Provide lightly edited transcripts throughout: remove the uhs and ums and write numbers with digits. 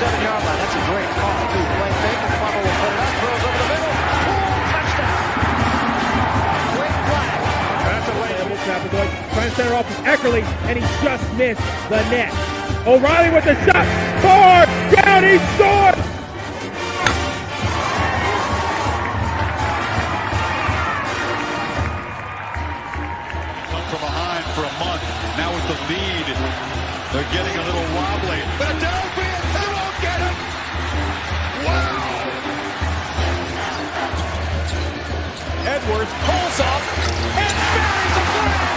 7-yard line. That's a great call, too. Play fake, and Farmer will put it up, throws over the middle. Touchdown. Great play. That's a late traffic. Trying to center off with Eckerly, and he just missed the net. O'Reilly with the shot. Far down, he scored. Come from behind for a month. Now with the lead, they're getting a little wobbly. But a downfield, they won't get him. Wow. Edwards pulls up and buries the flag.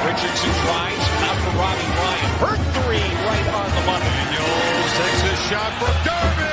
Richardson tries, out for Robbie Ryan. Hurt three, right on the money. Daniels takes his shot for Derby.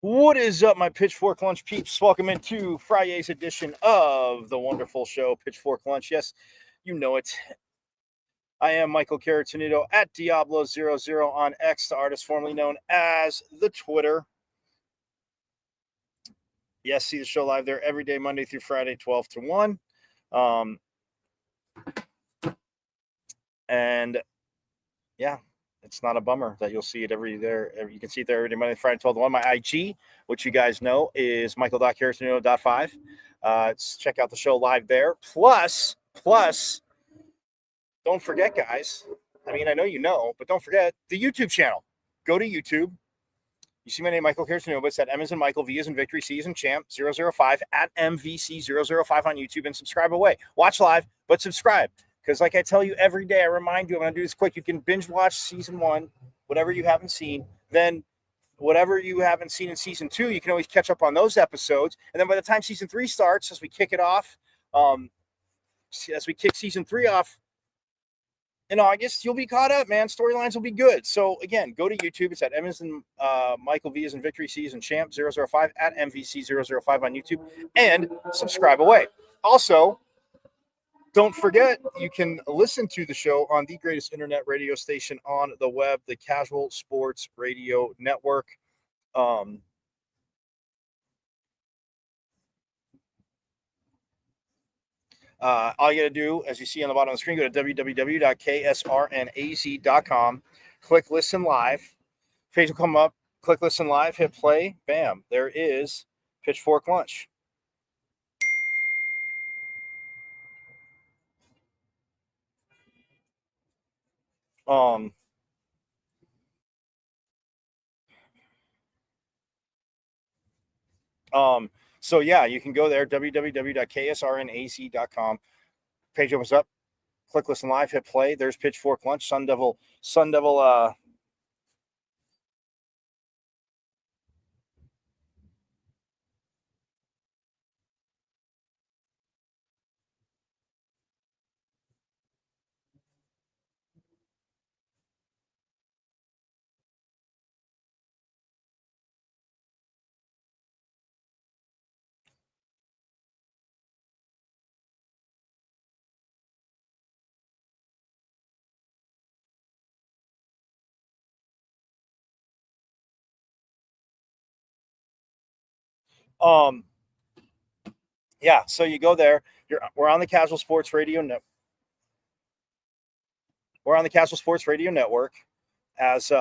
What is up, my Pitchfork Lunch peeps? Welcome into Friday's edition of the wonderful show, Pitchfork Lunch. Yes, you know it. I am Michael Caratonito at Diablo00 on X, the artist formerly known as the Twitter. Yes, see the show live there every day, Monday through Friday, 12 to 1. And yeah, it's not a bummer that you'll see it you can see it there every day, Monday, Friday, 12 to 1. My IG, which you guys know, is michael.caratonito.5. Check out the show live there. Plus, don't forget, guys. I mean, I know you know, but don't forget the YouTube channel. Go to YouTube. You see my name, Michael Caratonito, but it's at M as in Michael, V as in Victory, C as in Champ, 005, at MVC005 on YouTube, and subscribe away. Watch live, but subscribe. Because like I tell you every day, I remind you, I'm going to do this quick. You can binge watch season 1, whatever you haven't seen. Then whatever you haven't seen in season 2, you can always catch up on those episodes. And then by the time season 3 starts, as we kick it off, as we kick season 3 off in August, you'll be caught up, man. Storylines will be good. So again, go to YouTube. It's at M as in Michael, V as in Victory, C as in Champ, 005, at MVC005 on YouTube, and subscribe away. Also, don't forget, you can listen to the show on the greatest internet radio station on the web, the Casual Sports Radio Network. All you got to do, as you see on the bottom of the screen, go to www.ksrnaz.com, click Listen Live. Page will come up. Click listen live, hit play, bam, there is Pitchfork Lunch. So yeah, you can go there, www.ksrnaz.com. Page opens up, click listen live, hit play. There's Pitchfork Lunch, Sun Devil, yeah, so you go there. We're on the Casual Sports Radio Network. We're on the Casual Sports Radio Network, as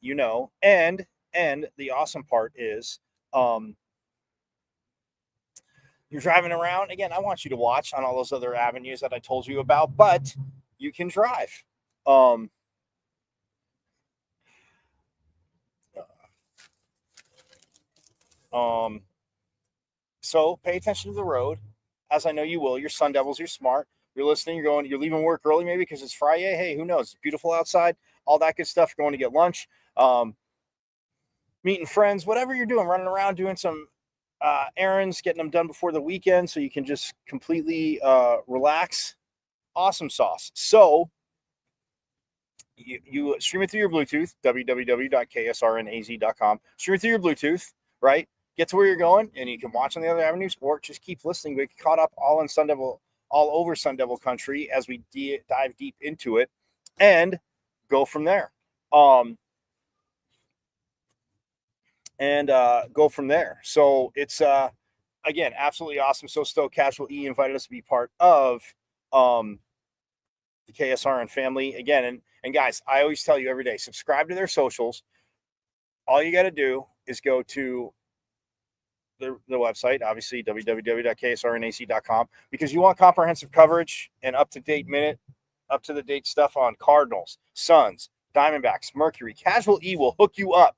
you know, and the awesome part is, you're driving around. Again, I want you to watch on all those other avenues that I told you about, but you can drive. So pay attention to the road, as I know you will. You're Sun Devils, you're smart. You're listening, you're leaving work early maybe because it's Friday. Hey, who knows? It's beautiful outside, all that good stuff. You're going to get lunch, meeting friends, whatever you're doing, running around, doing some errands, getting them done before the weekend so you can just completely relax. Awesome sauce. So you stream it through your Bluetooth, www.ksrnaz.com. Stream it through your Bluetooth, right? Get to where you're going, and you can watch on the other avenues, or just keep listening. We get caught up all over Sun Devil country as we dive deep into it, and go from there. Go from there. So it's again, absolutely awesome. So stoked. Casual E invited us to be part of the KSRN family again. And guys, I always tell you every day, subscribe to their socials. All you got to do is go to the website, obviously www.ksrnaz.com, because you want comprehensive coverage and up to the date stuff on Cardinals, Suns, Diamondbacks, Mercury. Casual E will hook you up.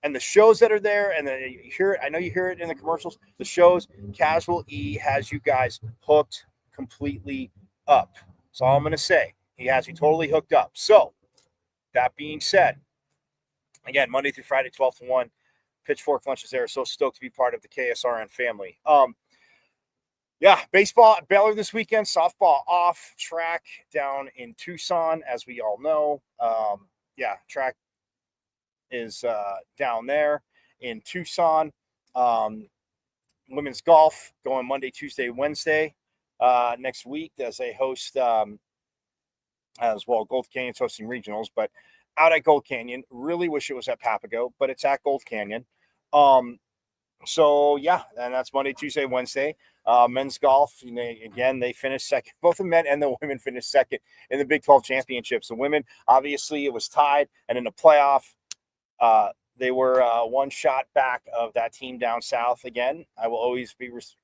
And the shows that are there, and then you hear it, I know you hear it in the commercials, the shows, Casual E has you guys hooked completely up. That's all I'm going to say. He has you totally hooked up. So, that being said, again, Monday through Friday, 12 to 1, Pitchfork Lunch is there. So stoked to be part of the KSRN family. Yeah, baseball at Baylor this weekend, softball off, track down in Tucson, as we all know. Yeah, track is down there in Tucson. Women's golf going Monday, Tuesday, Wednesday next week as they host as well. Gold Canyon's hosting regionals, but out at Gold Canyon. Really wish it was at Papago, but it's at Gold Canyon. So yeah, and that's Monday, Tuesday, Wednesday. Men's golf, again, they finished second. Both the men and the women finished second in the Big 12 championships. The women, obviously, it was tied, and in the playoff, they were one shot back of that team down south again. I will always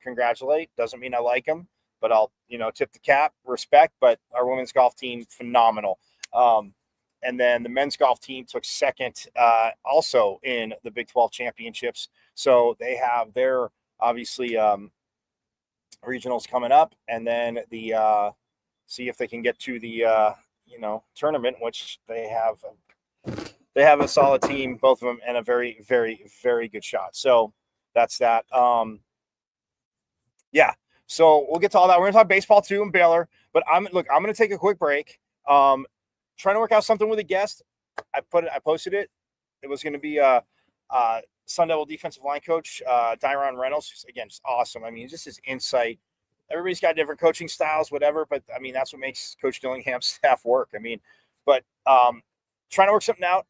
congratulate. Doesn't mean I like them, but I'll, tip the cap, respect. But our women's golf team, phenomenal. And then the men's golf team took second also in the Big 12 championships. So they have their, obviously, regionals coming up. And then see if they can get to the, tournament, which they have. They have a solid team, both of them, and a very, very, very good shot. So that's that. Yeah. So we'll get to all that. We're going to talk baseball too and Baylor. But I'm going to take a quick break. Trying to work out something with a guest. I posted it. It was going to be Sun Devil defensive line coach, Dyron Reynolds. Again, just awesome. I mean, just his insight. Everybody's got different coaching styles, whatever. But I mean, that's what makes Coach Dillingham's staff work. I mean, but trying to work something out.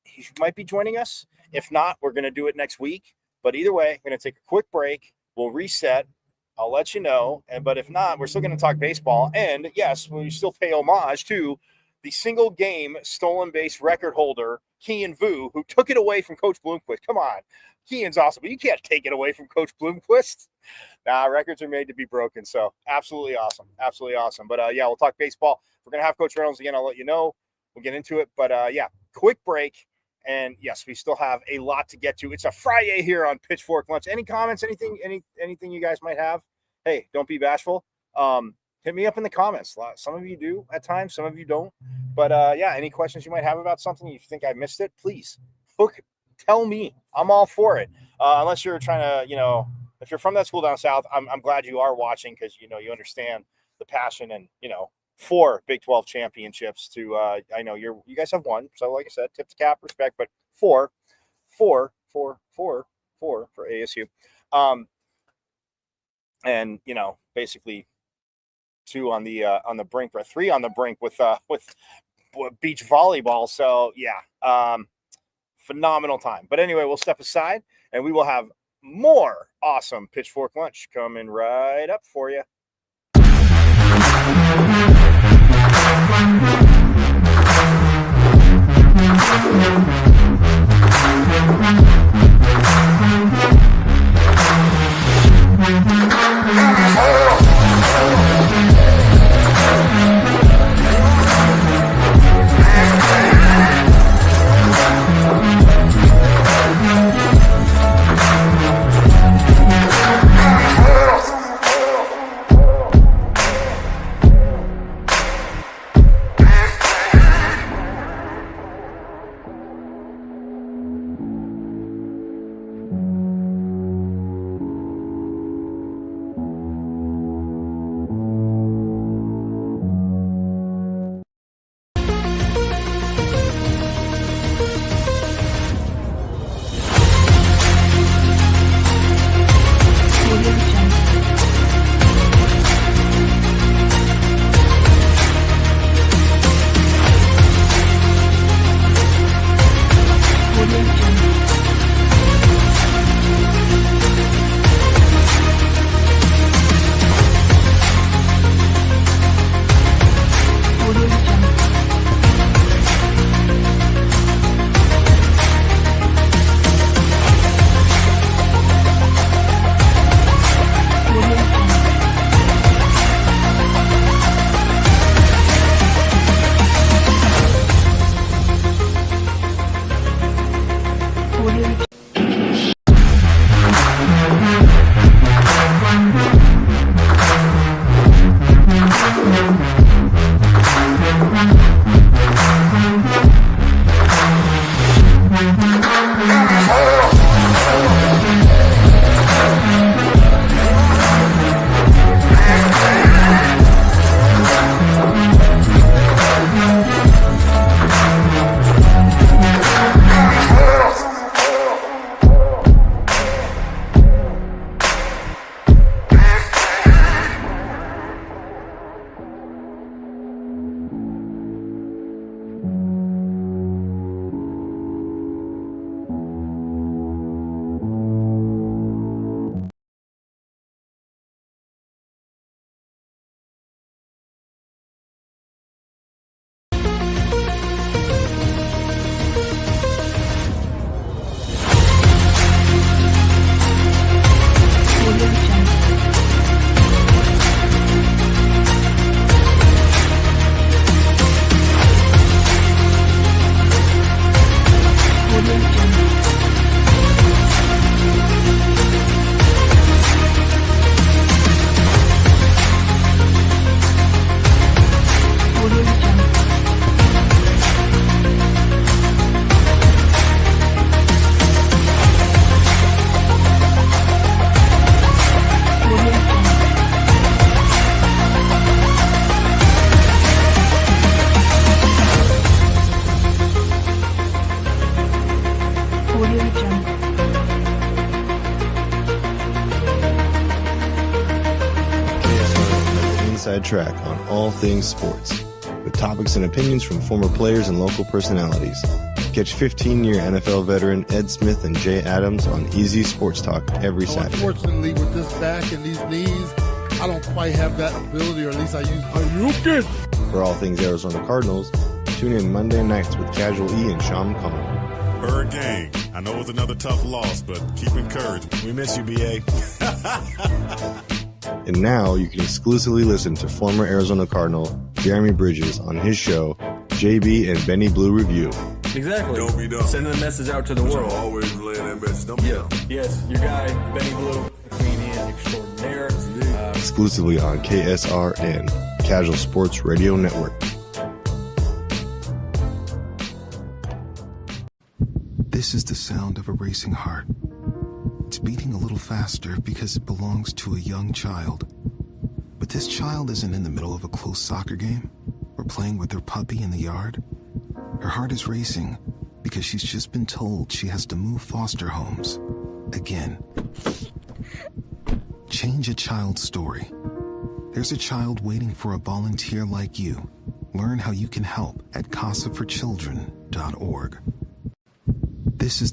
He might be joining us. If not, we're going to do it next week. But either way, I'm going to take a quick break. We'll reset. I'll let you know. But if not, we're still going to talk baseball. And yes, we still pay homage to the single game stolen base record holder Kean Vu, who took it away from Coach Bloomquist. Come on. Kean's awesome, but you can't take it away from Coach Bloomquist. Nah, records are made to be broken. So absolutely awesome. Absolutely awesome. But yeah, we'll talk baseball. We're going to have Coach Reynolds again. I'll let you know. We'll get into it. But yeah, quick break. And yes, we still have a lot to get to. It's a Friday here on Pitchfork Lunch. Any comments, anything you guys might have? Hey, don't be bashful. Hit me up in the comments. Some of you do at times, some of you don't. But yeah, any questions you might have about something, you think I missed it, please tell me. I'm all for it. Unless you're trying to, if you're from that school down south, I'm glad you are watching because, you understand the passion and, 4 Big 12 championships to, I know you guys have 1. So like I said, tip the cap, respect, but 4 for ASU. And, basically 2 on the brink, or 3 on the brink with beach volleyball. So yeah, phenomenal time. But anyway, we'll step aside and we will have more awesome Pitchfork Lunch coming right up for you. Inside Track on all things sports, with topics and opinions from former players and local personalities. Catch 15-year NFL veteran Ed Smith and Jay Adams on Easy Sports Talk every Saturday. Unfortunately, with this back and these knees, I don't quite have that ability, or at least I use. For all things Arizona Cardinals, Tune in Monday nights with Casual E and Sean Conn. Bird Gang. I know it was another tough loss, but keep encouraged. We miss you, BA. And now you can exclusively listen to former Arizona Cardinal Jeremy Bridges on his show, JB and Benny Blue Review. Exactly. Don't be dumb. Sending a message out to the world. Always relaying that message. Don't be dumb. Yes, your guy, Benny Blue, comedian extraordinaire. Exclusively on KSRN, Casual Sports Radio Network. This is the sound of a racing heart. It's beating a little faster because it belongs to a young child. But this child isn't in the middle of a close soccer game or playing with her puppy in the yard. Her heart is racing because she's just been told she has to move foster homes again. Change a child's story. There's a child waiting for a volunteer like you. Learn how you can help at casaforchildren.org. This is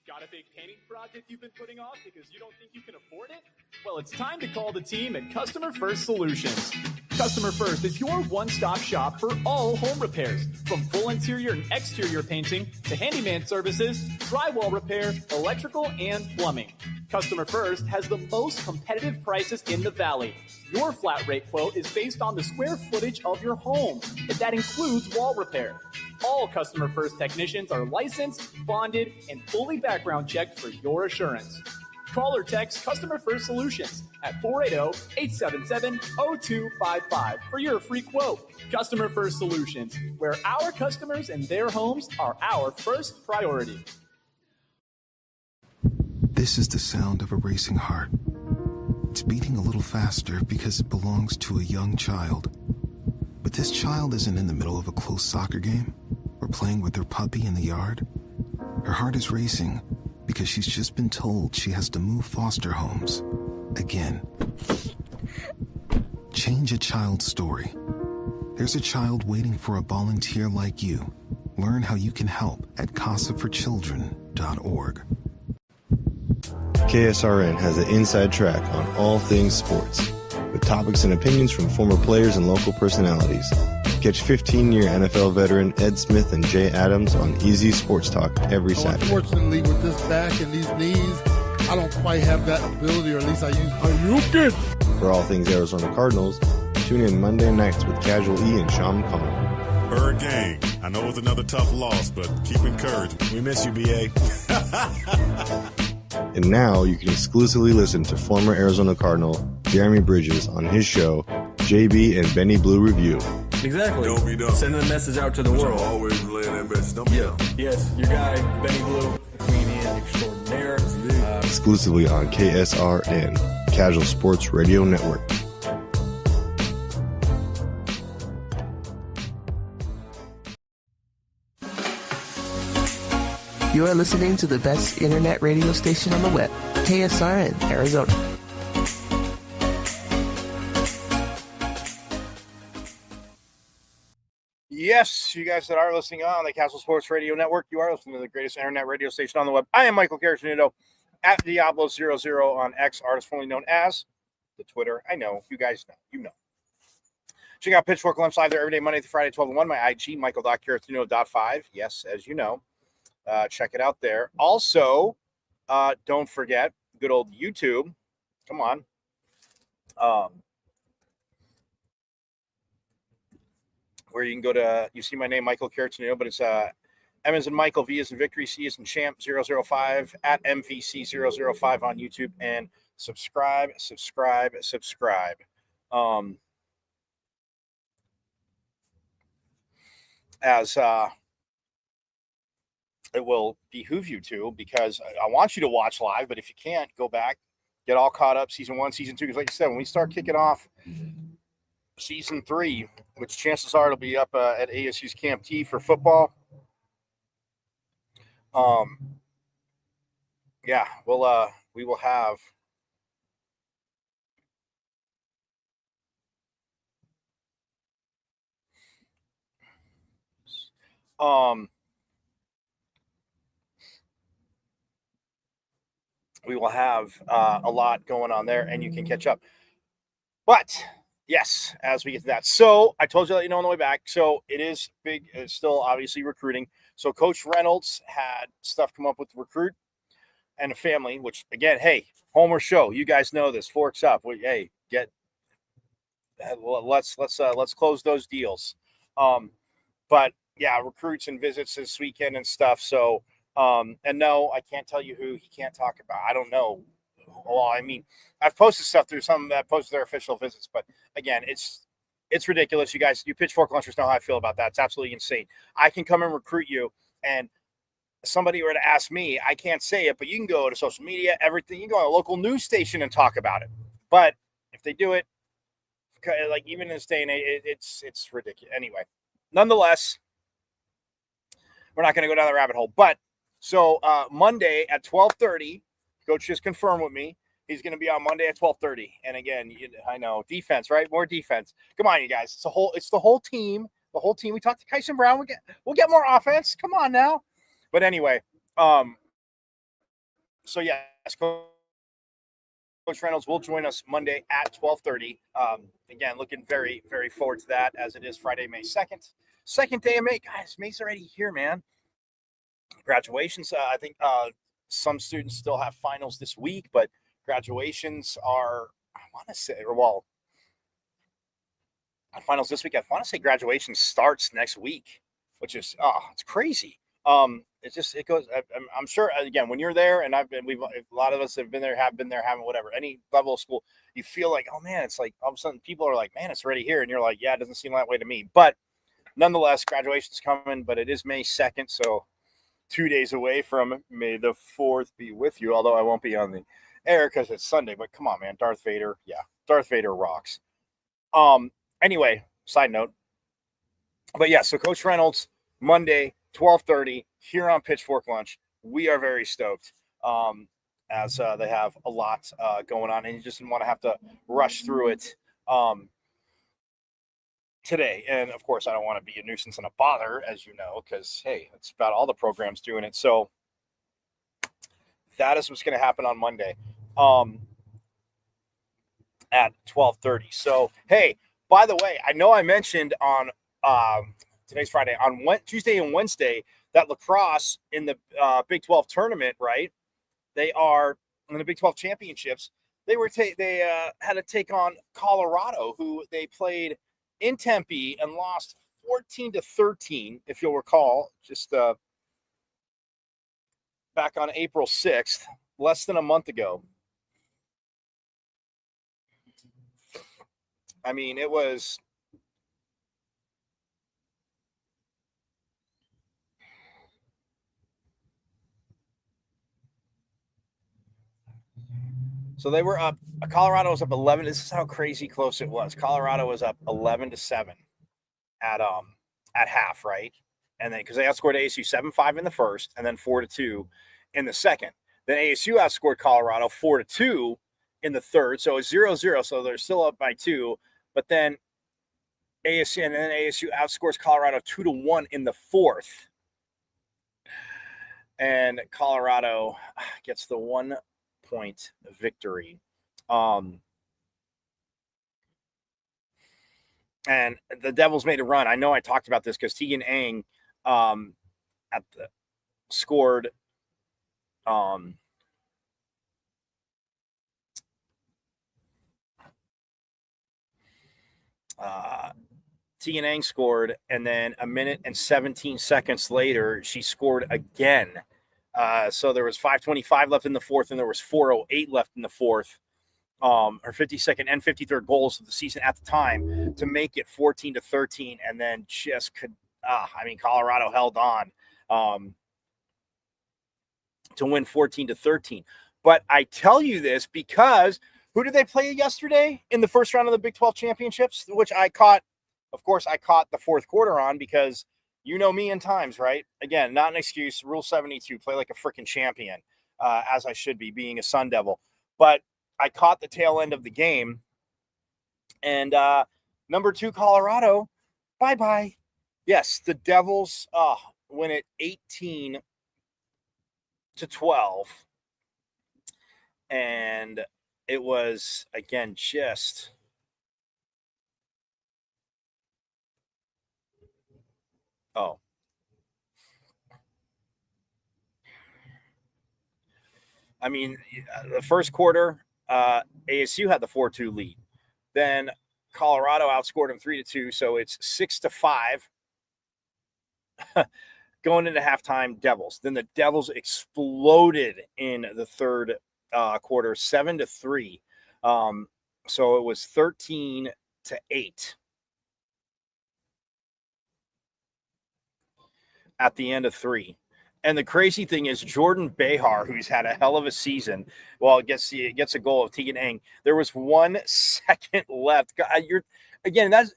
Got a big painting project you've been putting off because you don't think you can afford it? Well, it's time to call the team at Customer First Solutions. Customer First is your one-stop shop for all home repairs, from full interior and exterior painting to handyman services, drywall repair, electrical, and plumbing. Customer First has the most competitive prices in the Valley. Your flat rate quote is based on the square footage of your home, and that includes wall repair. All Customer First technicians are licensed, bonded, and fully background checked for your assurance. Call or text Customer First Solutions at 480-877-0255 for your free quote. Customer First Solutions, where our customers and their homes are our first priority. This is the sound of a racing heart. It's beating a little faster because it belongs to a young child. But this child isn't in the middle of a close soccer game or playing with her puppy in the yard. Her heart is racing because she's just been told she has to move foster homes again. Change a child's story. There's a child waiting for a volunteer like you. Learn how you can help at casaforchildren.org. KSRN has the inside track on all things sports, with topics and opinions from former players and local personalities. Catch 15-year NFL veteran Ed Smith and Jay Adams on Easy Sports Talk every Saturday. Unfortunately, with this back and these knees, I don't quite have that ability, or at least I use it. For all things Arizona Cardinals, tune in Monday nights with Casual E and Sean Conn. Bird Gang. I know it was another tough loss, but keep encouraged. We miss you, BA. And now you can exclusively listen to former Arizona Cardinal Jeremy Bridges on his show, JB and Benny Blue Review. Exactly. Don't be dumb. Sending a message out to the world. Always relaying that message. Don't be dumb. Yes, your guy, Benny Blue, comedian extraordinaire. Exclusively on KSRN, Casual Sports Radio Network. You are listening to the best internet radio station on the web, KSRN, Arizona. Yes, you guys that are listening on the Castle Sports Radio Network, you are listening to the greatest internet radio station on the web. I am Michael Caracinuto at Diablo00 on X, artist formerly known as the Twitter. I know, you guys know, you know. Check out Pitchfork Lunch Live there every day, Monday through Friday, 12 to 1. My IG, Michael.Caracinuto.5. Yes, as you know. Check it out there. Also, don't forget, good old YouTube. Come on. Where you can go to, you see my name, Michael Caracinuto, but it's M as in Michael, V as in Victory, C as in Champ 005 at MVC005 on YouTube, and subscribe. As it will behoove you to, because I want you to watch live, but if you can't, go back, get all caught up, season 1, season 2, because like I said, when we start kicking off season 3, which chances are it'll be up at ASU's Camp T for football. Yeah, we will have a lot going on there, and you can catch up. But Yes, as we get to that. So I told you that on the way back. So it is big. It's still obviously recruiting. So Coach Reynolds had stuff come up with the recruit and a family, which again, hey, Homer show. You guys know this. Forks up. Hey, let's close those deals. But yeah, recruits and visits this weekend and stuff. So and no, I can't tell you who he can't talk about. I don't know. Well, I mean, I've posted stuff through some that posted their official visits, but again, it's ridiculous. You guys, you pitchfork lunchers know how I feel about that. It's absolutely insane. I can come and recruit you, and somebody were to ask me, I can't say it, but you can go to social media, everything. You can go on a local news station and talk about it. But if they do it, like even in this day and age, it's ridiculous. Anyway, nonetheless, we're not going to go down the rabbit hole. But so Monday at 12:30, Coach just confirmed with me he's going to be on Monday at 12:30. And again, I know defense, right? More defense. Come on, you guys. It's the whole team. The whole team. We talked to Kyson Brown. We'll get more offense. Come on now. But anyway, so yes, Coach Reynolds will join us Monday at 12:30. Again, looking very, very forward to that, as it is Friday, May 2nd. Second day of May. Guys, May's already here, man. Graduations, I think some students still have finals this week, but graduations are, I want to say, finals this week. I want to say graduation starts next week, which is, it's crazy. It goes, I'm sure, again, when you're there, and a lot of us have been there, having whatever, any level of school, you feel like, oh man, it's like all of a sudden people are like, man, it's already here. And you're like, yeah, it doesn't seem that way to me. But nonetheless, graduation's coming, but it is May 2nd. So 2 days away from May the 4th be with you, although I won't be on the air because it's Sunday. But come on, man, Darth Vader rocks. Anyway, side note. But yeah, so Coach Reynolds, Monday, 12:30, here on Pitchfork Lunch. We are very stoked as they have a lot going on, and you just didn't want to have to rush through it today. And of course, I don't want to be a nuisance and a bother, as you know, because hey, it's about all the programs doing it. So that is what's going to happen on Monday at 12:30. So hey, by the way, I know I mentioned on today's Friday, on Tuesday and Wednesday, that lacrosse in the Big 12 tournament, right? They are in the Big 12 championships. They had to take on Colorado, who they played in Tempe and lost 14-13, if you'll recall, just back on April 6th, less than a month ago. I mean, it was so they were up. Colorado was up 11. This is how crazy close it was. Colorado was up 11-7 at half, right? And then because they outscored ASU 7-5 in the first, and then 4-2 in the second. Then ASU outscored Colorado 4-2 in the third, so it's 0-0. So they're still up by 2. But then ASU outscores Colorado 2-1 in the fourth, and Colorado gets the 1-point victory. And the Devils made a run. I know I talked about this because Tegan Ang scored Tegan Ang scored, and then a minute and 17 seconds later, she scored again. So there was 5:25 left in the fourth, and there was 4:08 left in the fourth. Her 52nd and 53rd goals of the season at the time to make it 14-13, and then just could. Colorado held on to win 14-13. But I tell you this because who did they play yesterday in the first round of the Big 12 championships, which I caught. Of course, I caught the fourth quarter on because you know me in times, right? Again, not an excuse. Rule 72, play like a freaking champion, as I should be, being a Sun Devil. But I caught the tail end of the game. And number 2, Colorado, bye-bye. Yes, the Devils win it 18-12. And it was, again, just Oh. I mean, the first quarter, ASU had the 4-2 lead. Then Colorado outscored them 3-2, so it's 6-5 going into halftime. Devils. Then the Devils exploded in the third quarter, 7-3. So it was 13-8 at the end of 3. And the crazy thing is Jordan Behar, who's had a hell of a season, well, gets a goal of Tegan Eng. There was 1 second left. That's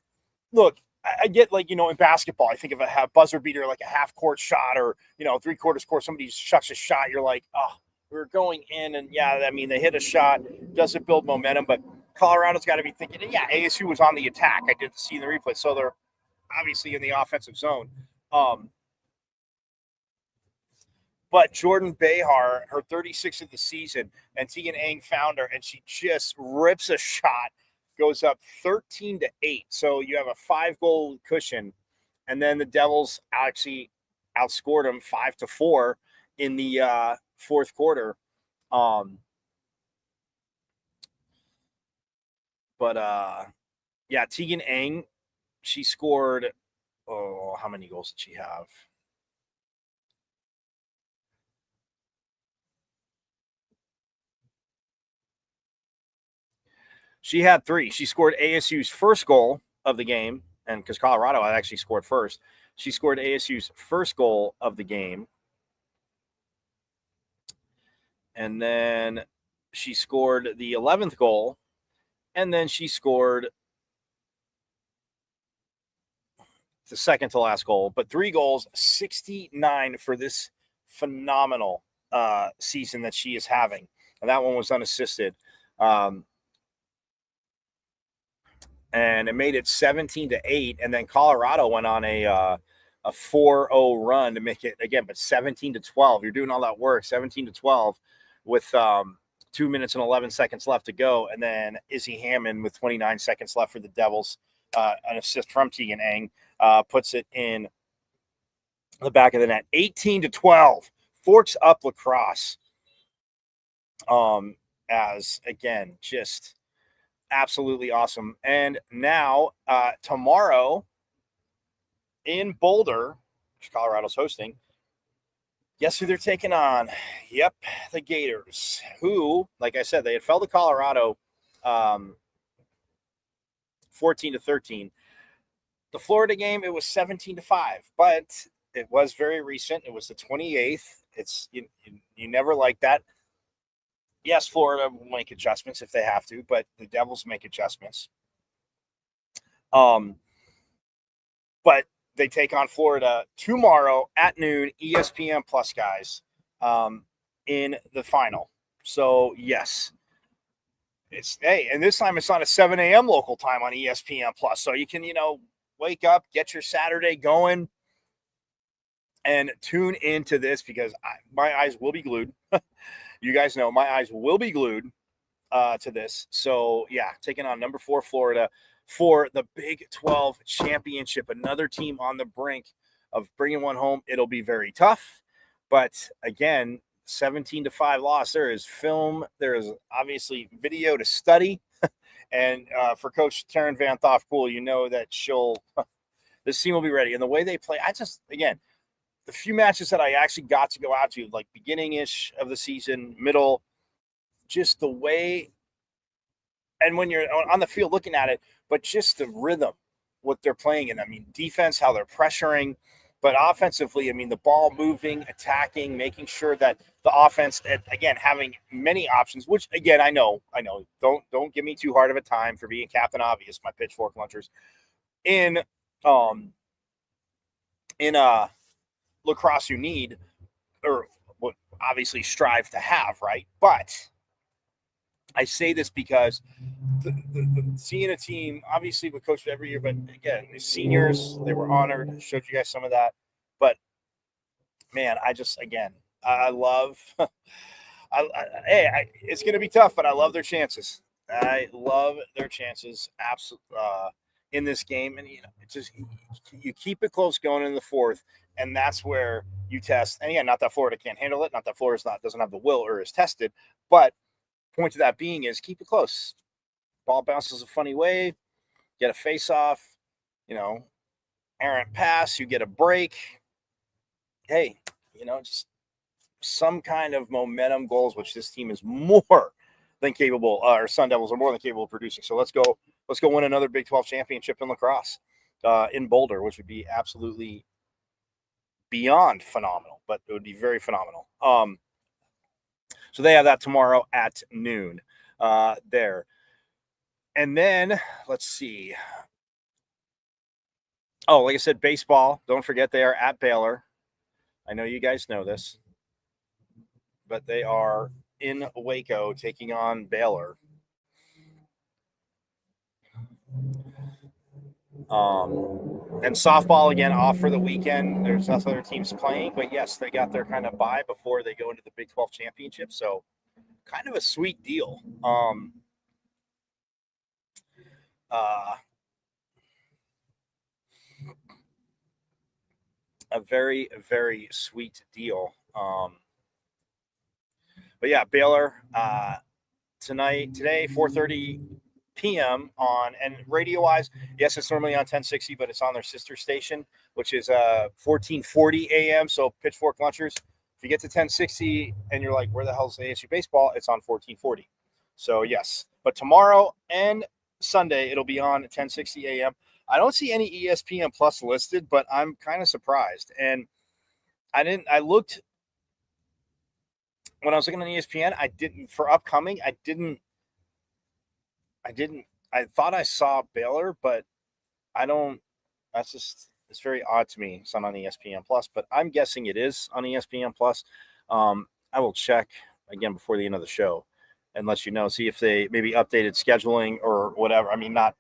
look. I get, like, in basketball, I think of a buzzer beater, like a half court shot, or 3/4 court. Somebody shuts a shot. You're like, oh, we're going in, and yeah, I mean, they hit a shot, doesn't build momentum, but Colorado's got to be thinking, yeah, ASU was on the attack. I did see the replay, so they're obviously in the offensive zone. But Jordan Behar, her 36th of the season, and Tegan Eng found her, and she just rips a shot, goes up 13-8. So you have a 5-goal cushion, and then the Devils actually outscored them 5-4 in the fourth quarter. Yeah, Tegan Eng, she scored. Oh, how many goals did she have? She had 3. She scored ASU's first goal of the game, and because Colorado had actually scored first, she scored ASU's first goal of the game. And then she scored the 11th goal, and then she scored the second to last goal. But 3 goals, 69 for this phenomenal season that she is having. And that one was unassisted. And it made it 17-8, and then Colorado went on a 4-0 run to make it again, but 17-12. You're doing all that work, 17-12, with 2 minutes and 11 seconds left to go, and then Izzy Hammond with 29 seconds left for the Devils, an assist from Tegan Eng, puts it in the back of the net, 18-12. Forks Up Lacrosse, as again, just absolutely awesome. And now tomorrow in Boulder, which Colorado's hosting, guess who they're taking on? Yep, the Gators, who, like I said, they had fell to Colorado 14-13. The Florida game, it was 17-5, but it was very recent. It was the 28th. It's you never like that. Yes, Florida will make adjustments if they have to, but the Devils make adjustments. But they take on Florida tomorrow at noon, ESPN Plus, guys, in the final. So, yes. And this time it's not a 7 a.m. local time on ESPN Plus. So you can, wake up, get your Saturday going, and tune into this because my eyes will be glued. You guys know my eyes will be glued to this. So, yeah, taking on number 4 Florida for the Big 12 championship. Another team on the brink of bringing one home. It'll be very tough. But, again, 17-5 loss. There is film. There is obviously video to study. And for Coach Taryn Van Thoff-Poole, you know that this team will be ready. And the way they play, the few matches that I actually got to go out to, like beginning-ish of the season, middle, just the way, and when you're on the field looking at it, but just the rhythm, what they're playing in. I mean, defense, how they're pressuring, but offensively, I mean, the ball moving, attacking, making sure that the offense, again, having many options, which, again, I know. Don't give me too hard of a time for being Captain Obvious, my pitchfork lunchers. In lacrosse, you need, or what obviously strive to have, right? But I say this because seeing a team, obviously we coach every year, but again, the seniors, they were honored. Showed you guys some of that. But man, I love. It's going to be tough, but I love their chances. I love their chances. Absolutely. in this game. And, it's just you keep it close going in the fourth, and that's where you test. And, not that Florida can't handle it, not that Florida doesn't have the will or is tested, but point to that being is keep it close. Ball bounces a funny way, get a face-off, errant pass, you get a break. Hey, just some kind of momentum goals, which this team is more than capable, or Sun Devils are more than capable of producing. So let's go win another Big 12 championship in lacrosse in Boulder, which would be absolutely beyond phenomenal, but it would be very phenomenal. So they have that tomorrow at noon there. And then let's see. Oh, like I said, baseball. Don't forget they are at Baylor. I know you guys know this, but they are in Waco taking on Baylor. And softball again off for the weekend. There's other teams playing, but yes, they got their kind of bye before they go into the Big 12 championship. So kind of a sweet deal. A very, very sweet deal. But yeah, Baylor today, 4:30 p.m. on, and radio-wise, yes, it's normally on 1060, but it's on their sister station, which is 1440 a.m. So Pitchfork Lunchers, if you get to 1060 and you're like, where the hell is ASU baseball? It's on 1440. So yes, but tomorrow and Sunday it'll be on 1060 a.m. I don't see any ESPN Plus listed, but I'm kind of surprised. And I looked when I was looking on ESPN. I didn't for upcoming. I thought I saw Baylor, but I don't. It's very odd to me. It's not on ESPN Plus, but I'm guessing it is on ESPN Plus. I will check again before the end of the show and let you know. See if they maybe updated scheduling or whatever. I mean, not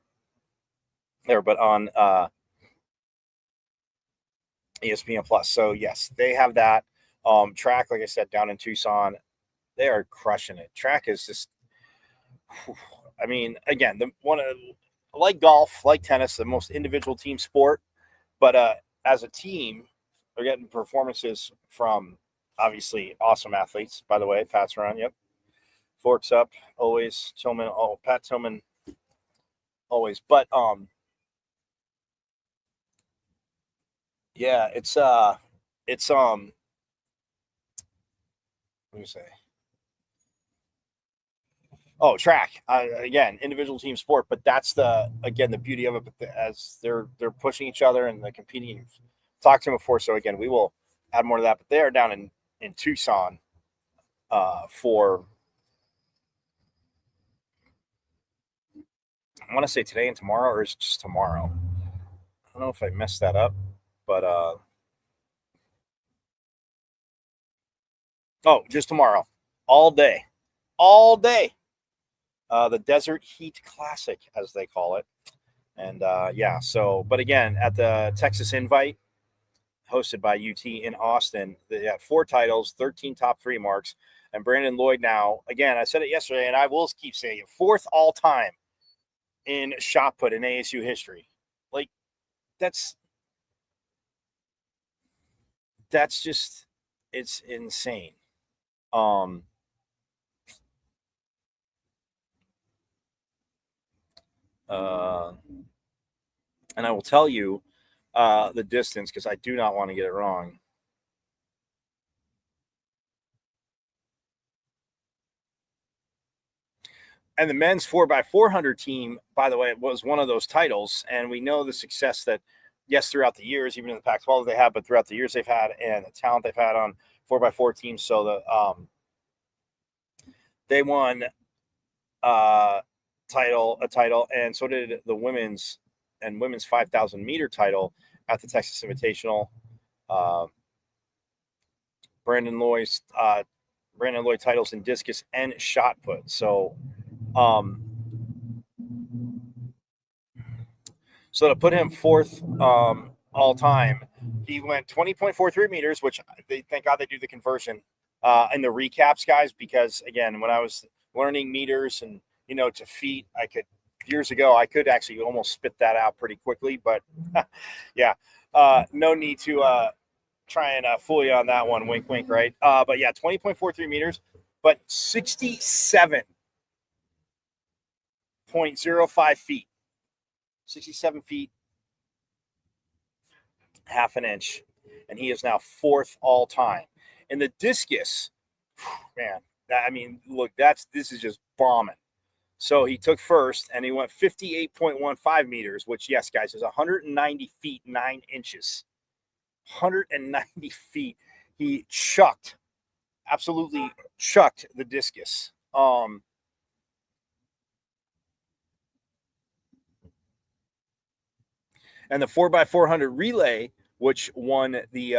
there, but on ESPN Plus. So yes, they have that. Track, like I said, down in Tucson, they are crushing it. Track is just. I mean, again, like golf, like tennis, the most individual team sport. But as a team, they're getting performances from obviously awesome athletes. By the way, Pat's run, yep, forks up always. Tillman, Pat Tillman, always. But yeah, it's let me say. Oh, track again, individual team sport, but that's the beauty of it. But as they're pushing each other and they're competing. Talked to them before, so again, we will add more to that. But they are down in Tucson for I want to say today and tomorrow, or is it just tomorrow? I don't know if I messed that up, but just tomorrow, all day. The Desert Heat Classic, as they call it. And but again, at the Texas Invite, hosted by UT in Austin, they had 4 titles, 13 top 3 marks, and Brandon Lloyd now, again, I said it yesterday, and I will keep saying it, 4th all-time in shot put in ASU history. Like, that's just, it's insane. And I will tell you the distance because I do not want to get it wrong. And the men's 4x400 team, by the way, was one of those titles. And we know the success that, yes, throughout the years, even in the Pac-12 they have, but throughout the years they've had and the talent they've had on 4x4 teams. So they won a title, and so did the women's 5,000 meter title at the Texas Invitational. Brandon Lloyd titles in discus and shot put. So to put him 4th all time, he went 20.43 meters, which thank God they do the conversion in the recaps, guys, because again, when I was learning meters and to feet, I could years ago, I could actually almost spit that out pretty quickly, but yeah, no need to try and fool you on that one. Wink, wink, right? But yeah, 20.43 meters, but 67.05 feet. 67 feet, half an inch, and he is now 4th all time. And the discus, man, look, this is just bombing. So he took first, and he went 58.15 meters, which, yes, guys, is 190 feet, 9 inches. 190 feet. He absolutely chucked the discus. And the 4x400 relay, which won the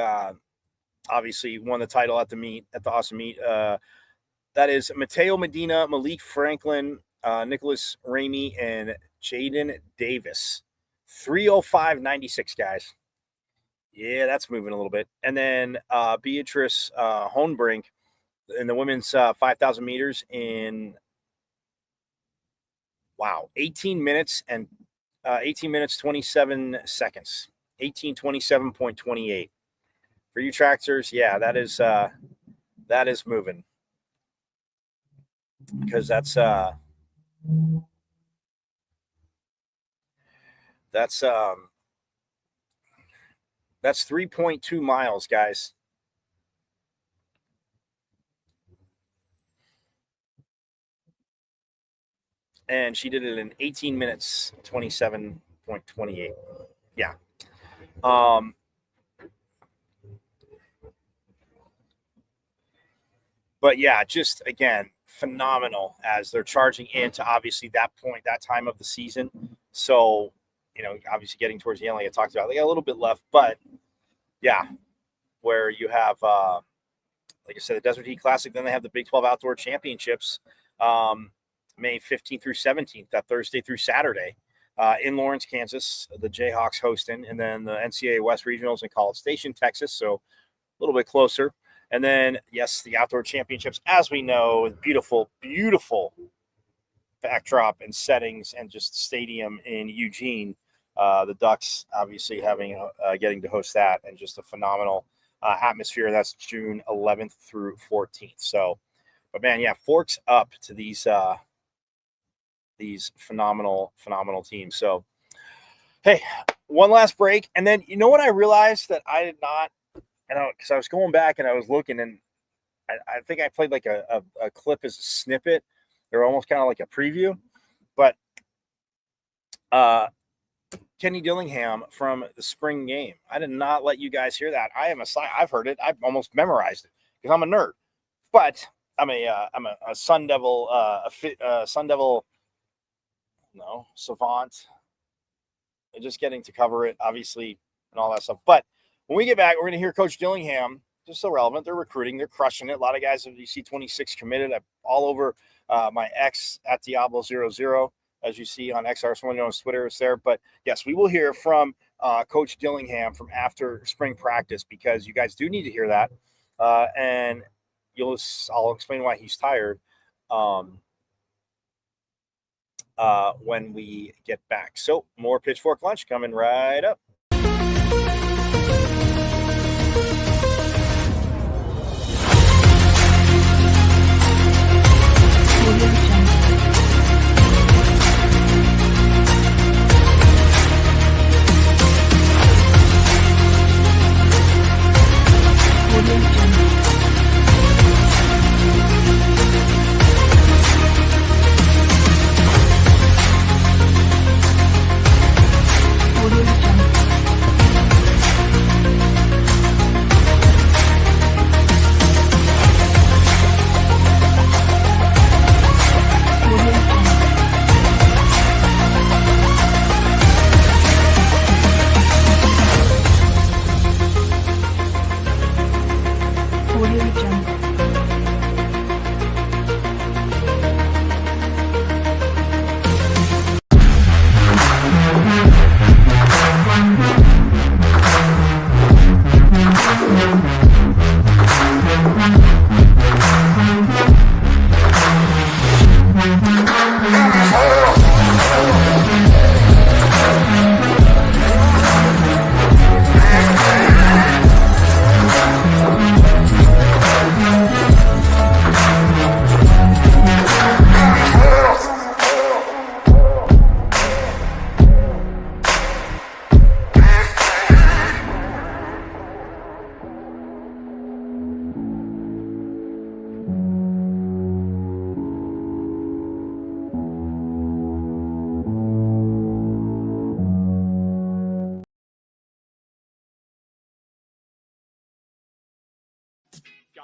obviously won the title at the awesome meet. That is Mateo Medina, Malik Franklin, Nicholas Ramey, and Jaden Davis. 3:05.96, guys. Yeah, that's moving a little bit. And then Beatrice Hohenbrink in the women's 5,000 meters in 18 minutes 27 seconds. 18:27.28. For you trackers, yeah, that is moving, because that's 3.2 miles, guys. And she did it in 18 minutes, 27.28. Yeah. But yeah, just again, phenomenal as they're charging into obviously that point, that time of the season. So, obviously getting towards the end, like I talked about, they got a little bit left, but yeah, where you have, like I said, the Desert Heat Classic, then they have the Big 12 Outdoor Championships, May 15th through 17th, that Thursday through Saturday, in Lawrence, Kansas, the Jayhawks hosting, and then the NCAA West Regionals in College Station, Texas, so a little bit closer. And then, yes, the Outdoor Championships, as we know, beautiful, beautiful backdrop and settings and just stadium in Eugene. The Ducks obviously getting to host that, and just a phenomenal atmosphere. That's June 11th through 14th. So, but man, yeah, forks up to these phenomenal teams. So, hey, one last break, and then you know what I realized that I did not, because I was going back and I was looking, and I think I played like a clip as a snippet, or almost kind of like a preview, but Kenny Dillingham from the spring game. I did not let you guys hear that. I've heard it. I've almost memorized it because I'm a nerd, but I'm a Sun Devil, savant. And just getting to cover it, obviously, and all that stuff. But when we get back, we're going to hear Coach Dillingham. Just so relevant. They're recruiting. They're crushing it. A lot of guys, you see 26 committed. I'm all over my X at Diablo00, as you see on XR. Someone knows Twitter is there. But yes, we will hear from Coach Dillingham from after spring practice, because you guys do need to hear that. And I'll explain why he's tired when we get back. So more Pitchfork Lunch coming right up. Audio Jungle.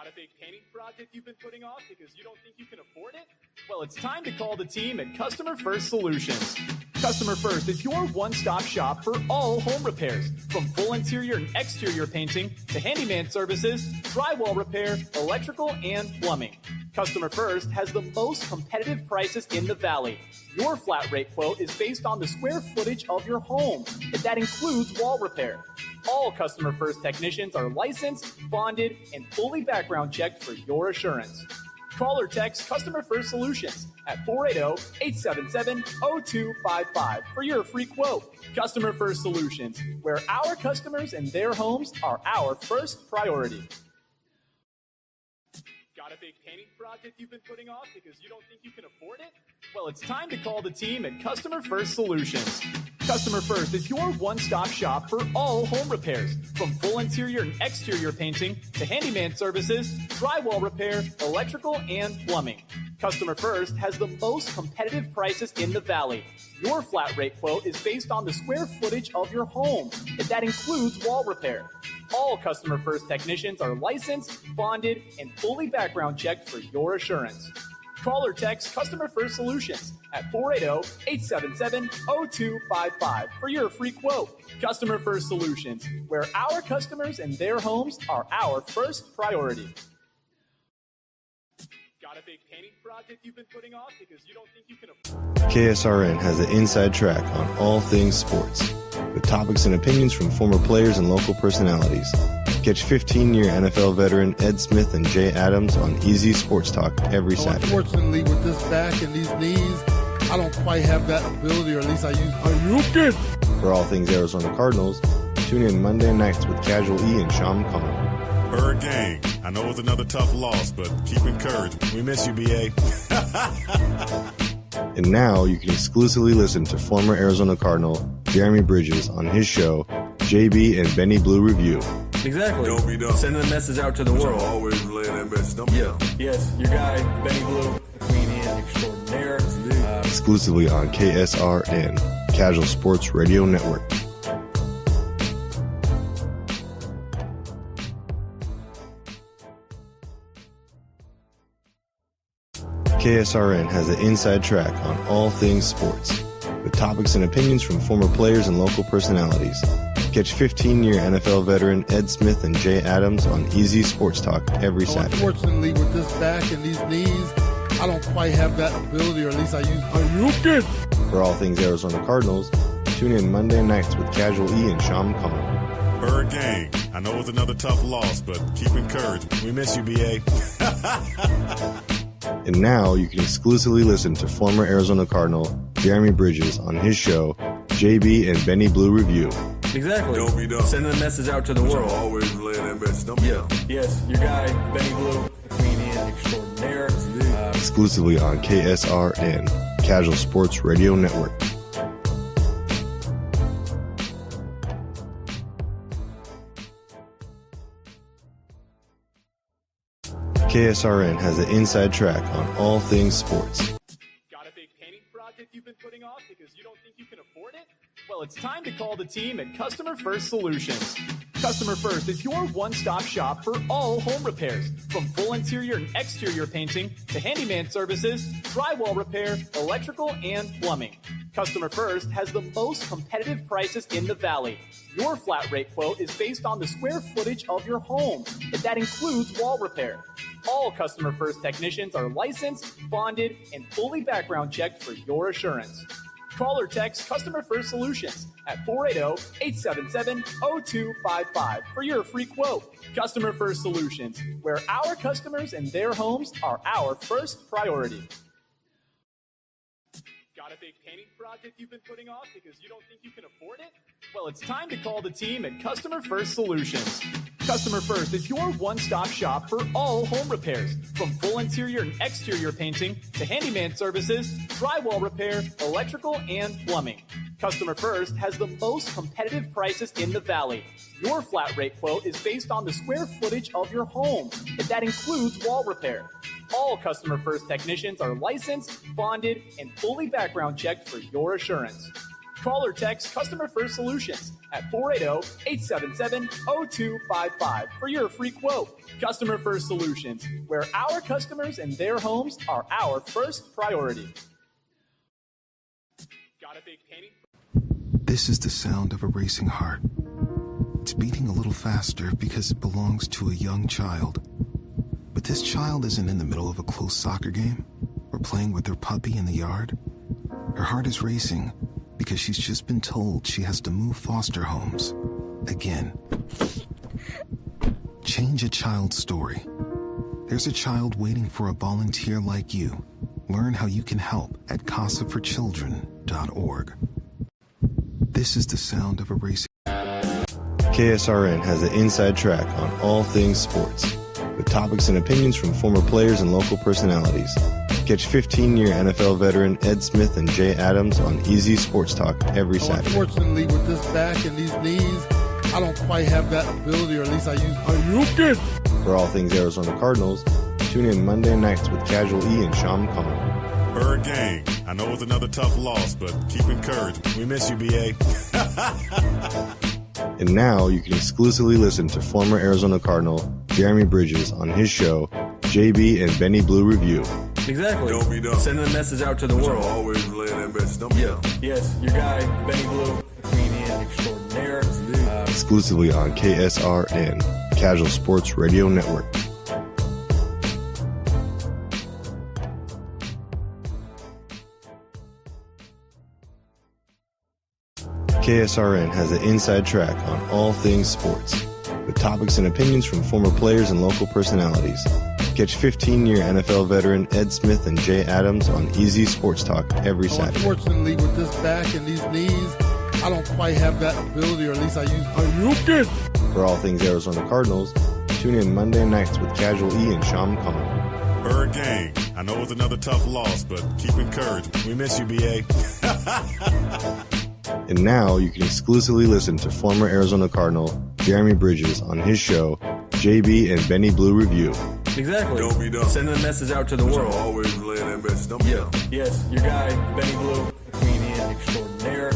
Got a big painting project you've been putting off because you don't think you can afford it? Well, it's time to call the team at Customer First Solutions. Customer First is your one-stop shop for all home repairs, from full interior and exterior painting to handyman services, drywall repair, electrical, and plumbing. Customer First has the most competitive prices in the Valley. Your flat rate quote is based on the square footage of your home, and that includes wall repair. All Customer First technicians are licensed, bonded, and fully background checked for your assurance. Call or text Customer First Solutions at 480-877-0255 for your free quote. Customer First Solutions, where our customers and their homes are our first priority. Got a big painting project you've been putting off because you don't think you can afford it? Well, it's time to call the team at Customer First Solutions. Customer First is your one-stop shop for all home repairs, from full interior and exterior painting to handyman services, drywall repair, electrical, and plumbing. Customer First has the most competitive prices in the Valley. Your flat rate quote is based on the square footage of your home, and that includes wall repair. All Customer First technicians are licensed, bonded, and fully background checked for your assurance. Call or text Customer First Solutions at 480-877-0255 for your free quote. Customer First Solutions, where our customers and their homes are our first priority. Got a big painting project you've been putting off because you don't think you can afford it? KSRN has the inside track on all things sports, with topics and opinions from former players and local personalities. Catch 15-year NFL veteran Ed Smith and Jay Adams on Easy Sports Talk every Saturday. Unfortunately, with this back and these knees, I don't quite have that ability, or at least I use. For all things Arizona Cardinals, tune in Monday nights with Casual E and Sean McConnell. Bird Gang, I know it's another tough loss, but keep encouraged. We miss you, BA. And now you can exclusively listen to former Arizona Cardinal Jeremy Bridges on his show, JB and Benny Blue Review. Exactly. Don't be dumb. Sending the message out to the world. Always laying that message. Don't be dumb. Yes, your guy, Benny Blue, comedian extraordinaire. Exclusively on KSRN, Casual Sports Radio Network. KSRN has the inside track on all things sports, with topics and opinions from former players and local personalities. Catch 15-year NFL veteran Ed Smith and Jay Adams on Easy Sports Talk every Saturday. Unfortunately, with this back and these knees, I don't quite have that ability, or at least I use. For all things Arizona Cardinals, tune in Monday nights with Casual E and Sean McConnell. Bird Gang, I know it's another tough loss, but keep encouraged. We miss you, BA. And now you can exclusively listen to former Arizona Cardinal Jeremy Bridges on his show, JB and Benny Blue Review. Exactly. Don't be dumb. Sending the message out to the world. Always laying that message. Don't be dumb. Yes, your guy, Benny Blue, comedian extraordinaire. Exclusively on KSRN, Casual Sports Radio Network. KSRN has the inside track on all things sports. Got a big painting project you've been putting off because you don't think you can afford it? Well, it's time to call the team at Customer First Solutions. Customer First is your one-stop shop for all home repairs, from full interior and exterior painting to handyman services, drywall repair, electrical, and plumbing. Customer First has the most competitive prices in the Valley. Your flat rate quote is based on the square footage of your home, and that includes wall repair. All Customer First technicians are licensed, bonded, and fully background checked for your assurance. Call or text Customer First Solutions at 480-877-0255 for your free quote. Customer First Solutions, where our customers and their homes are our first priority. Got a big painting project you've been putting off because you don't think you can afford it? Well, it's time to call the team at Customer First Solutions. Customer First is your one-stop shop for all home repairs, from full interior and exterior painting to handyman services, drywall repair, electrical, and plumbing. Customer First has the most competitive prices in the Valley. Your flat rate quote is based on the square footage of your home, and that includes wall repair. All Customer First technicians are licensed, bonded, and fully background checked for your assurance. Call or text Customer First Solutions at 480-877-0255 for your free quote. Customer First Solutions, where our customers and their homes are our first priority. Got a big painting? This is the sound of a racing heart. It's beating a little faster because it belongs to a young child. But this child isn't in the middle of a close soccer game or playing with her puppy in the yard. Her heart is racing because she's just been told she has to move foster homes again. Change a child's story. There's a child waiting for a volunteer like you. Learn how you can help at casaforchildren.org. This is the sound of a racing. KSRN has the inside track on all things sports, with topics and opinions from former players and local personalities. Catch 15-year NFL veteran Ed Smith and Jay Adams on Easy Sports Talk every Saturday. Unfortunately, with this back and these knees, I don't quite have that ability, or at least I use. For all things Arizona Cardinals, tune in Monday nights with Casual E and Sean McConnell. Bird Gang, I know it's another tough loss, but keep encouraged. We miss you, BA. And now you can exclusively listen to former Arizona Cardinal Jeremy Bridges on his show, JB and Benny Blue Review. Exactly. Don't be dumb. Sending the message out to the world. Always lay that message. Don't be dumb. Yes, your guy, Benny Blue, comedian extraordinaire. Exclusively on KSRN, Casual Sports Radio Network. KSRN has the inside track on all things sports, with topics and opinions from former players and local personalities. Catch 15-year NFL veteran Ed Smith and Jay Adams on Easy Sports Talk every Saturday. Unfortunately, with this back and these knees, I don't quite have that ability, or at least I use. For all things Arizona Cardinals, tune in Monday nights with Casual E and Sean McConnell. Bird Gang, I know it's another tough loss, but keep encouraged. We miss you, BA. And now you can exclusively listen to former Arizona Cardinal Jeremy Bridges on his show, JB and Benny Blue Review. Exactly. Don't be dumb. Sending the message out to the world. Always lay that message. Don't be dumb. Yes, your guy, Benny Blue, comedian extraordinaire.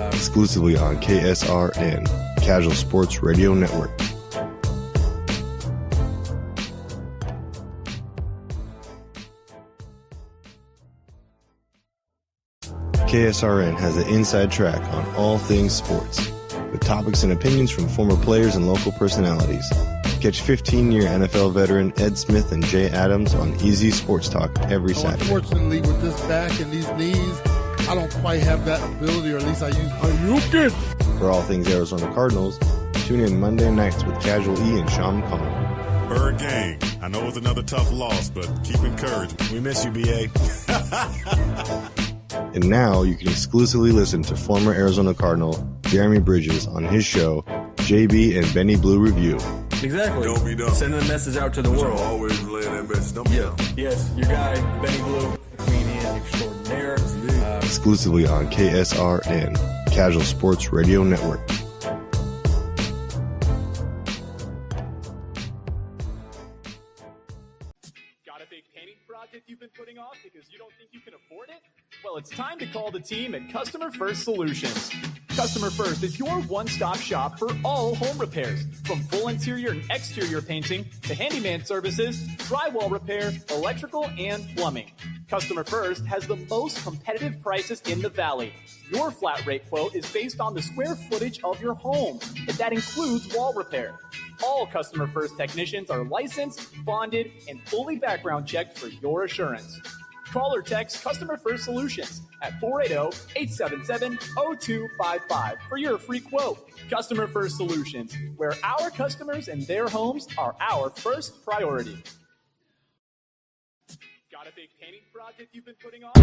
Exclusively on KSRN, Casual Sports Radio Network. KSRN has the inside track on all things sports, with topics and opinions from former players and local personalities. Catch 15-year NFL veteran Ed Smith and Jay Adams on Easy Sports Talk every Saturday. Unfortunately, with this back and these knees, I don't quite have that ability, or at least I use. For all things Arizona Cardinals, tune in Monday nights with Casual E and Sean McConnell. Bird Gang, I know it's another tough loss, but keep encouraged. We miss you, BA. And now you can exclusively listen to former Arizona Cardinal Jeremy Bridges on his show, JB and Benny Blue Review. Exactly. Don't be dumb. Sending the message out to the world. Always lay that message. Don't be dumb. Yes, your guy, Benny Blue, comedian extraordinaire. Exclusively on KSRN, Casual Sports Radio Network. Got a big painting project you've been putting off because you don't think you can afford it? Well, it's time to call the team at Customer First Solutions. Customer First is your one-stop shop for all home repairs, from full interior and exterior painting to handyman services, drywall repair, electrical, and plumbing. Customer First has the most competitive prices in the Valley. Your flat rate quote is based on the square footage of your home, and that includes wall repair. All Customer First technicians are licensed, bonded, and fully background checked for your assurance. Call or text Customer First Solutions at 480-877-0255 for your free quote. Customer First Solutions, where our customers and their homes are our first priority. Got a big painting project you've been putting off?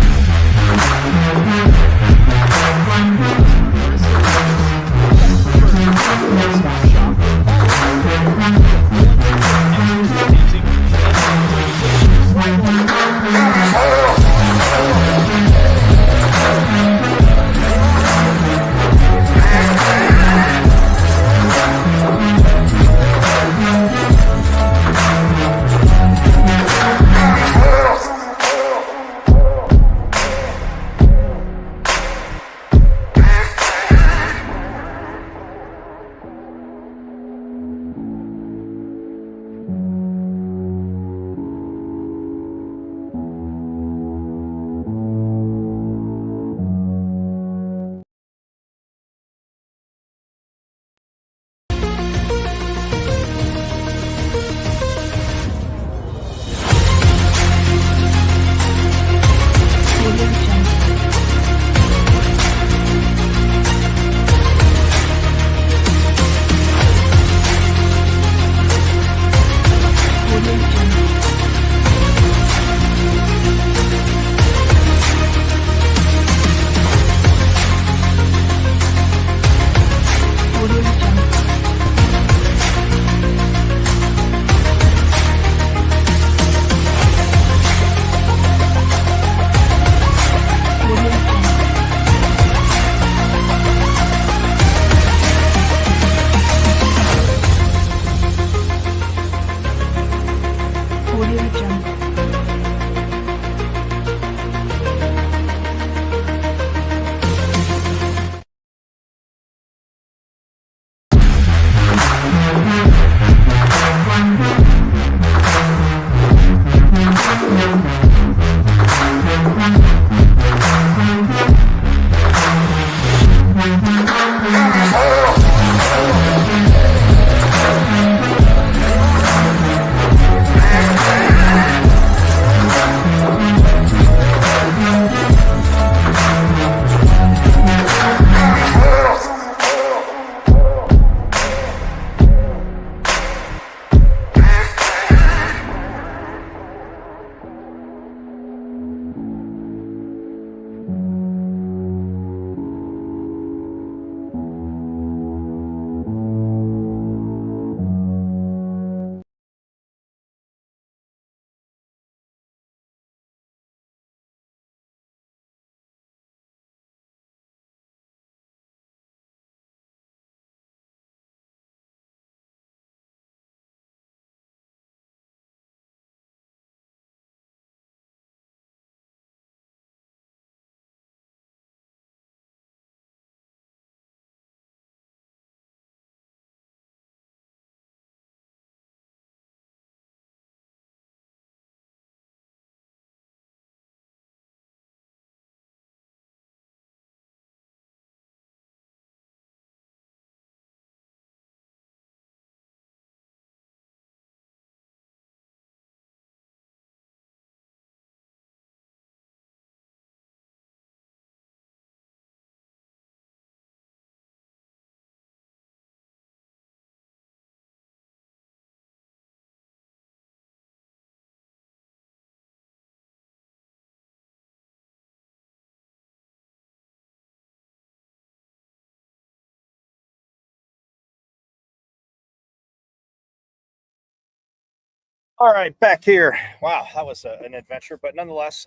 All right, back here. Wow, that was an adventure, but nonetheless,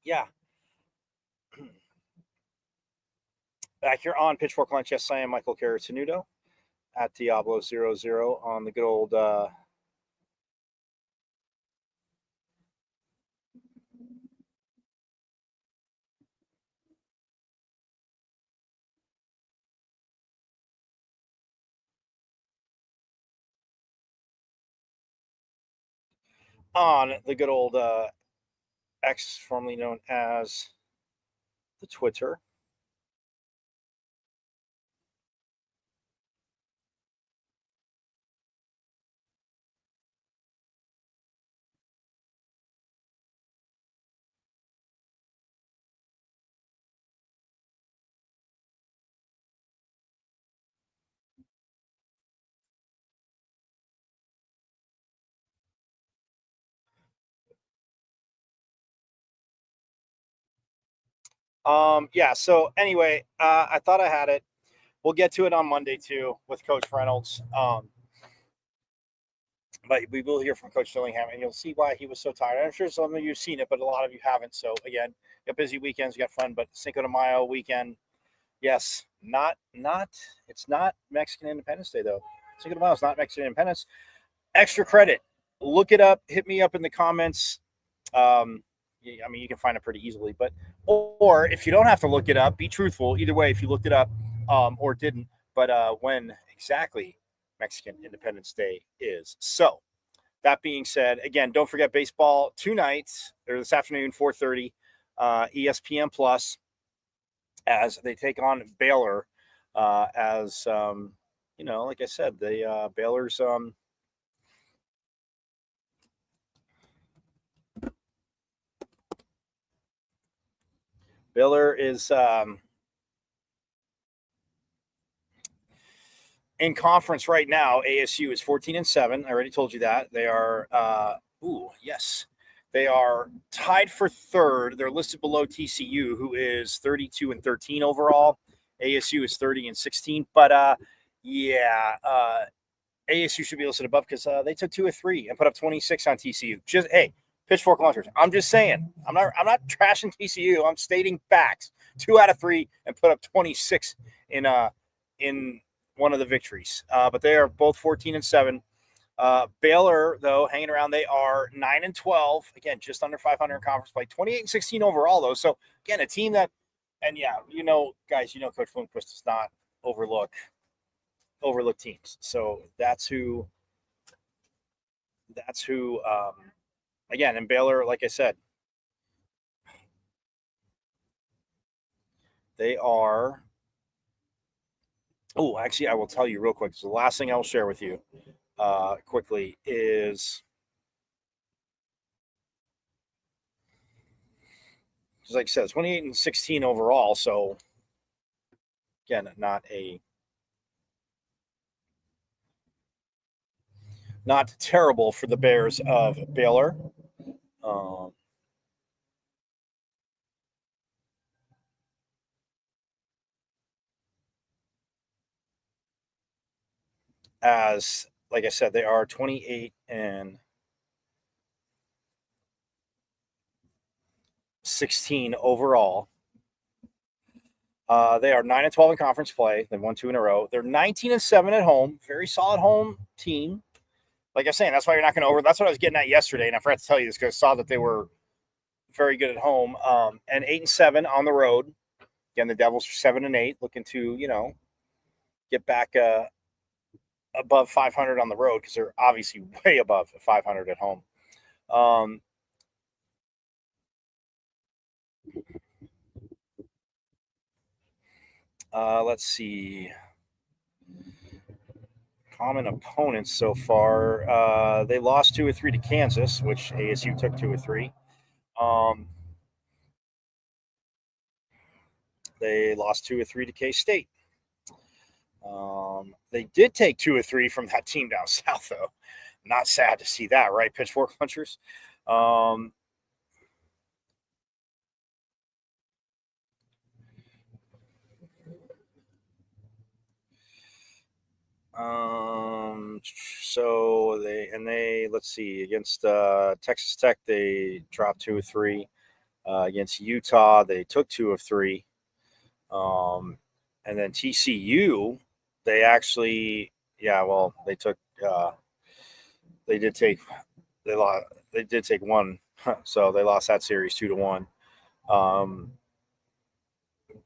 yeah. Back here on Pitchfork Lunch, yes, I am Michael Caratanudo at Diablo00 on the good old X, formerly known as the Twitter. Yeah, so anyway, I thought I had it. We'll get to it on Monday too with Coach Reynolds. But we will hear from Coach Dillingham, and you'll see why he was so tired. I'm sure some of you have seen it, but a lot of you haven't. So again, got busy weekends, got fun, but Cinco de Mayo weekend, yes, it's not Mexican Independence Day though. Cinco de Mayo is not Mexican Independence. Extra credit. Look it up. Hit me up in the comments. I mean, you can find it pretty easily, but or if you don't have to look it up, be truthful. Either way, if you looked it up or didn't, but when exactly Mexican Independence Day is. So that being said, again, don't forget baseball tonight or this afternoon, 4:30, ESPN Plus, as they take on Baylor. As like I said, the Baylor's. Baylor is in conference right now. ASU is 14-7. I already told you that. They are yes. They are tied for third. They're listed below TCU, who is 32-13 overall. ASU is 30-16. But ASU should be listed above because they took 2 of 3 and put up 26 on TCU. Just hey, pitchfork launchers. I'm just saying. I'm not trashing TCU. I'm stating facts. 2 out of 3 and put up 26 in one of the victories. But they are both 14-7. Baylor, though, hanging around, they are 9-12. Again, just under 500 in conference play. 28-16 overall, though. So again, a team that, and yeah, guys, Coach Lundquist does not overlook teams. So that's who. Again, and Baylor, like I said, they are. Oh, actually, I will tell you real quick. So the last thing I will share with you quickly is, like I said, 28-16 overall. So again, not terrible for the Bears of Baylor. As like I said, they are 28-16 overall. They are 9-12 in conference play. They've won 2 in a row. They're 19-7 at home. Very solid home team. Like I was saying, that's why you're not going to over. That's what I was getting at yesterday, and I forgot to tell you this because I saw that they were very good at home. And 8-7 on the road. Again, the Devils are 7-8, looking to get back above 500 on the road because they're obviously way above 500 at home. Let's see. Common opponents so far. They lost 2 or 3 to Kansas, which ASU took 2 or 3. They lost 2 or 3 to K-State. They did take 2 or 3 from that team down south, though. Not sad to see that, right, Pitchfork Punchers? So they let's see, against Texas Tech they dropped 2 of 3. Against Utah they took 2 of 3. And then TCU they actually they took they did take one, so they lost that series 2-1.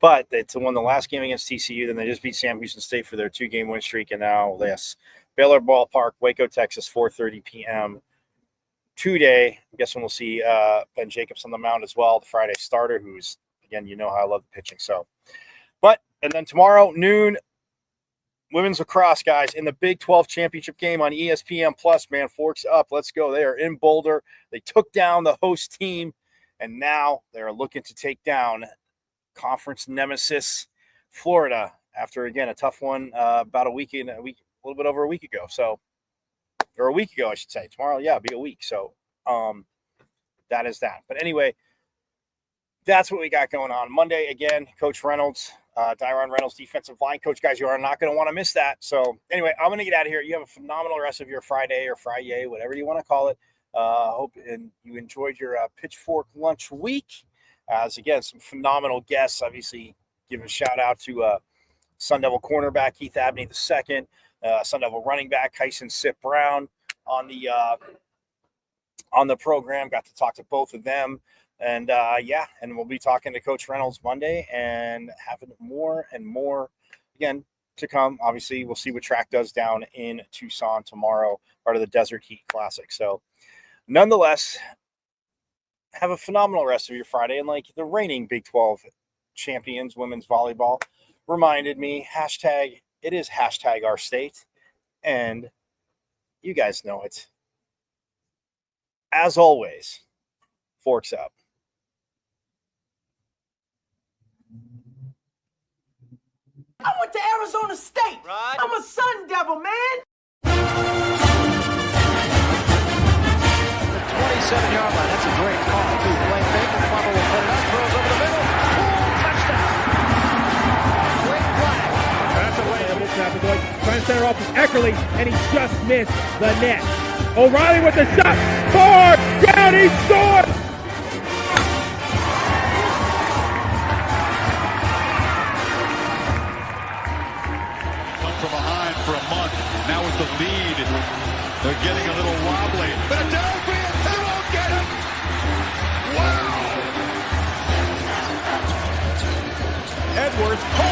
But they won the last game against TCU. Then they just beat Sam Houston State for their 2-game win streak, and now Baylor Ballpark, Waco, Texas, 4:30 p.m. today. I'm guessing we'll see Ben Jacobs on the mound as well, the Friday starter, who's, again, you know how I love the pitching. And then tomorrow noon, women's lacrosse, guys, in the Big 12 championship game on ESPN Plus. Man, Forks Up, let's go. They are in Boulder. They took down the host team, and now they're looking to take down conference nemesis Florida after, again, a tough one about a little bit over a week ago. Or a week ago, I should say. Tomorrow, it'll be a week. So that is that. But anyway, that's what we got going on. Monday, again, Coach Reynolds, Dyron Reynolds, defensive line coach. Guys, you are not going to want to miss that. So anyway, I'm going to get out of here. You have a phenomenal rest of your Friday or Friday, whatever you want to call it. Hope you enjoyed your Pitchfork Lunch Week. As, again, some phenomenal guests. Obviously, give a shout-out to Sun Devil cornerback Keith Abney II, Sun Devil running back Kyson Sip Brown on the program. Got to talk to both of them. And, and we'll be talking to Coach Reynolds Monday and having more and more, again, to come. Obviously, we'll see what track does down in Tucson tomorrow, part of the Desert Heat Classic. So, nonetheless, have a phenomenal rest of your Friday. And like the reigning Big 12 champions, women's volleyball, reminded me, it is #our state. And you guys know it. As always, Forks Up. I went to Arizona State. Right. I'm a Sun Devil, man. 27-yard line. That's a great call, too. Play fake. The Farmer will put it up. Throws over the middle. Touchdown. Great play. That's a way. Trying to center off with Eckerly, and he just missed the net. O'Reilly with the shot. Far down. He scored. Come from behind for a month. Now with the lead, they're getting a little wobbly. Philadelphia, they won't get him. Wow. Edwards.